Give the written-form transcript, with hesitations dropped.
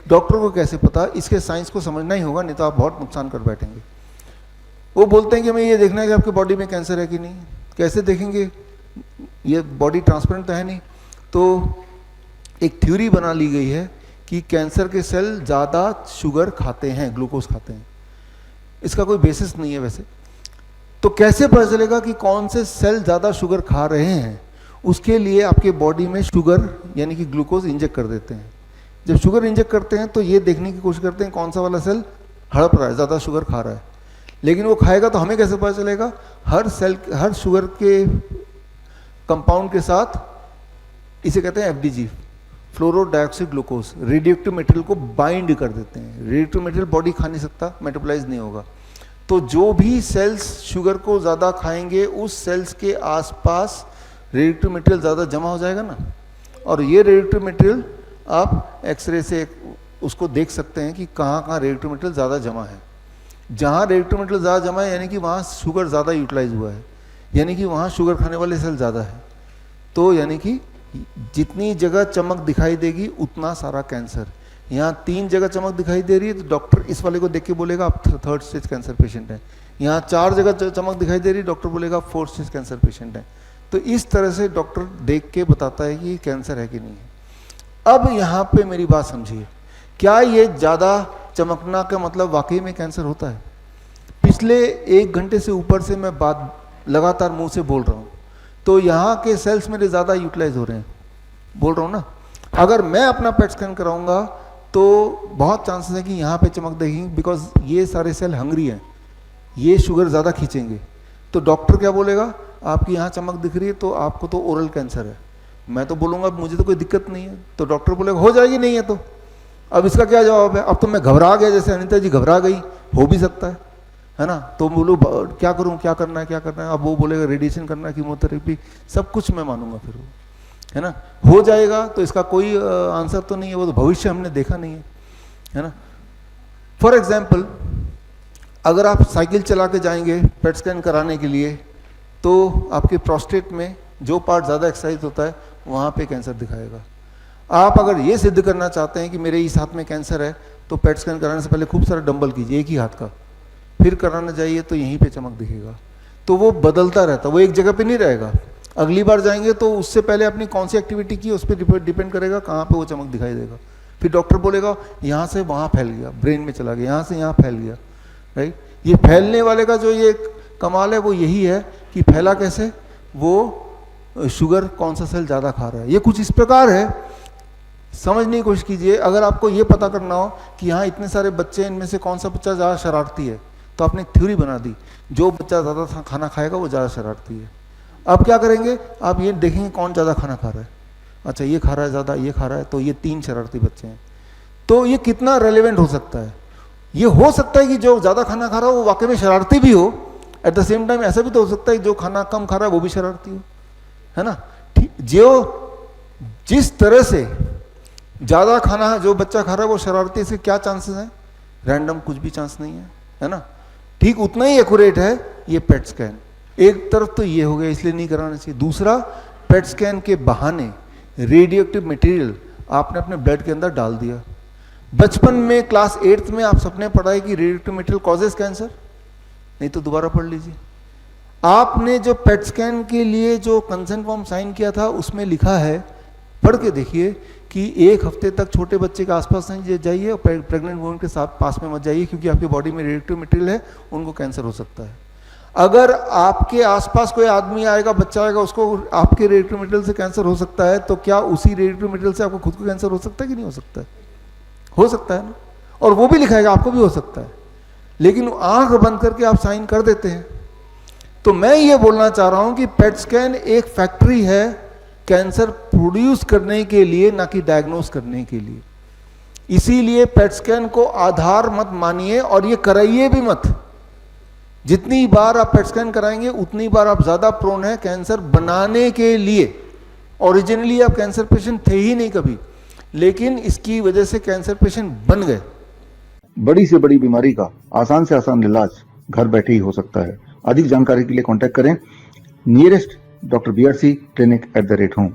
Doctor को कैसे पता? इसके साइंस को समझना ही होगा, नहीं तो आप बहुत नुकसान कर बैठेंगे। वो बोलते हैं कि हमें ये देखना है कि आपकी बॉडी में कैंसर है कि नहीं। कैसे देखेंगे? ये बॉडी ट्रांसपेरेंट तो है नहीं। तो एक थ्योरी बना ली गई है कि कैंसर के सेल ज़्यादा शुगर खाते हैं, ग्लूकोज खाते हैं। इसका कोई बेसिस नहीं है वैसे। तो कैसे पता चलेगा कि कौन से सेल ज़्यादा शुगर खा रहे हैं? उसके लिए आपके बॉडी में शुगर यानी कि ग्लूकोज इंजेक्ट कर देते हैं। जब शुगर इंजेक्ट करते हैं तो ये देखने की कोशिश करते हैं कौन सा वाला सेल हड़प रहा है, ज़्यादा शुगर खा रहा है। लेकिन वो खाएगा तो हमें कैसे पता चलेगा? हर सेल, हर शुगर के कंपाउंड के साथ, इसे कहते हैं एफडीजी, फ्लोरो डाइऑक्साइड ग्लूकोज, रेडियोएक्टिव मटेरियल को बाइंड कर देते हैं। रेडियोएक्टिव मटेरियल बॉडी खा नहीं सकता, मेटाबोलाइज नहीं होगा। तो जो भी सेल्स शुगर को ज़्यादा खाएंगे उस सेल्स के आसपास रेडियोएक्टिव मटेरियल ज़्यादा जमा हो जाएगा ना। और ये रेडियोएक्टिव मटेरियल आप एक्सरे से उसको देख सकते हैं कि कहाँ कहाँ रेडियोएक्टिव मटेरियल ज़्यादा जमा है। जहाँ रेडियोएक्टिव मटेरियल ज़्यादा जमा है यानी कि वहाँ शुगर ज़्यादा यूटिलाइज हुआ है, यानी कि वहाँ शुगर खाने वाले सेल ज़्यादा है। तो यानी कि जितनी जगह चमक दिखाई देगी उतना सारा कैंसर। यहाँ 3 जगह चमक दिखाई दे रही है तो डॉक्टर इस वाले को देख के बोलेगा आप 3rd स्टेज कैंसर पेशेंट हैं। यहाँ 4 जगह चमक दिखाई दे रही है, डॉक्टर बोलेगा 4th स्टेज कैंसर पेशेंट है। तो इस तरह से डॉक्टर देख के बताता है कि कैंसर है कि नहीं है। अब यहाँ पे मेरी बात समझिए, क्या ये ज़्यादा चमकना का मतलब वाकई में कैंसर होता है? पिछले 1 घंटे से ऊपर से मैं बात लगातार मुंह से बोल रहा हूँ, तो यहाँ के सेल्स मेरे ज़्यादा यूटिलाइज हो रहे हैं, बोल रहा हूँ ना। अगर मैं अपना पेट स्कैन कराऊंगा तो बहुत चांसेस है कि यहाँ पे चमक देखेंगे, बिकॉज ये सारे सेल हंग्री हैं, ये शुगर ज़्यादा खींचेंगे। तो डॉक्टर क्या बोलेगा? आपकी यहाँ चमक दिख रही है तो आपको तो ओरल कैंसर है। मैं तो बोलूँगा मुझे तो कोई दिक्कत नहीं है, तो डॉक्टर बोलेगा हो जाएगी, नहीं है तो। अब इसका क्या जवाब है? अब तो मैं घबरा गया, जैसे अनिता जी घबरा गई, हो भी सकता है ना। तो बोलो क्या करूँ, क्या करना है, क्या करना है? अब वो बोलेगा रेडिएशन करना है, कीमोथेरेपी, सब कुछ मैं मानूंगा फिर वो, है ना। हो जाएगा तो इसका कोई आंसर तो नहीं है, वो तो भविष्य हमने देखा नहीं है ना। फॉर एग्जाम्पल, अगर आप साइकिल चला के जाएंगे पेट स्कैन कराने के लिए तो आपके प्रोस्टेट में जो पार्ट ज़्यादा एक्सरसाइज होता है वहाँ पे कैंसर दिखाएगा। आप अगर ये सिद्ध करना चाहते हैं कि मेरे इस हाथ में कैंसर है तो पेट स्कैन कराने से पहले खूब सारा डंबल कीजिए एक ही हाथ का, फिर कराना जाइए तो यहीं पे चमक दिखेगा। तो वो बदलता रहता, वो एक जगह पे नहीं रहेगा। अगली बार जाएंगे तो उससे पहले अपनी कौन सी एक्टिविटी की उस पर डिपेंड करेगा कहाँ पे वो चमक दिखाई देगा। फिर डॉक्टर बोलेगा यहाँ से वहाँ फैल गया, ब्रेन में चला गया, यहाँ से यहाँ फैल गया, राइट। ये फैलने वाले का जो ये कमाल है वो यही है कि फैला कैसे, वो शुगर कौन सा सेल ज़्यादा खा रहा है। ये कुछ इस प्रकार है, समझने की कोशिश कीजिए। अगर आपको ये पता करना हो कि यहाँ इतने सारे बच्चे हैं, इनमें से कौन सा बच्चा ज़्यादा शरारती है, तो आपने एक थ्योरी बना दी, जो बच्चा ज़्यादा खाना खाएगा वो ज़्यादा शरारती है। अब क्या करेंगे? आप ये देखेंगे कौन ज़्यादा खाना खा रहा है। अच्छा ये खा रहा है ज़्यादा, ये खा रहा है, तो ये 3 शरारती बच्चे हैं। तो ये कितना रेलेवेंट हो सकता है? ये हो सकता है कि जो ज़्यादा खाना खा रहा हो वो वाकई में शरारती भी हो, एट द सेम टाइम ऐसा भी तो हो सकता है जो खाना कम खा रहा है वो भी शरारती हो, है ना। जो जिस तरह से ज़्यादा खाना जो बच्चा खा रहा है वो शरारती, से क्या चांसेस हैं? रैंडम कुछ भी चांस नहीं है ना। ठीक उतना ही एक्यूरेट है ये पेट स्कैन। एक तरफ तो ये हो गया, इसलिए नहीं कराना चाहिए। दूसरा, पेट स्कैन के बहाने रेडियोएक्टिव मटेरियल आपने अपने ब्लड के अंदर डाल दिया। बचपन में क्लास 8th में आप सबने पढ़ा है कि रेडियोएक्टिव मटेरियल कॉजेज कैंसर, नहीं तो दोबारा पढ़ लीजिए। आपने जो पेट स्कैन के लिए जो कंसेंट फॉर्म साइन किया था उसमें लिखा है, पढ़ के देखिए, कि 1 हफ्ते तक छोटे बच्चे के आसपास नहीं जाइए और प्रेग्नेंट वुमन के साथ पास में मत जाइए, क्योंकि आपकी बॉडी में रेडियोएक्टिव मटेरियल है, उनको कैंसर हो सकता है। अगर आपके आसपास कोई आदमी आएगा, बच्चा आएगा, उसको आपके रेडियोएक्टिव मटेरियल से कैंसर हो सकता है, तो क्या उसी रेडियोएक्टिव मटेरियल से आपको खुद को कैंसर हो सकता है कि नहीं हो सकता है? हो सकता है ना। और वो भी लिखाएगा आपको भी हो सकता है, लेकिन आंख बंद करके आप साइन कर देते हैं। तो मैं ये बोलना चाह रहा हूं कि पेट स्कैन एक फैक्ट्री है कैंसर प्रोड्यूस करने के लिए, ना कि डायग्नोस करने के लिए। इसीलिए पेट स्कैन को आधार मत मानिए और ये कराइए भी मत। जितनी बार आप पेट स्कैन कराएंगे उतनी बार आप ज्यादा प्रोन है कैंसर बनाने के लिए। ओरिजिनली आप कैंसर पेशेंट थे ही नहीं कभी, लेकिन इसकी वजह से कैंसर पेशेंट बन गए। बड़ी से बड़ी बीमारी का आसान से आसान इलाज घर बैठे ही हो सकता है। अधिक जानकारी के लिए कांटेक्ट करें nearest doctor BRC clinic @ home.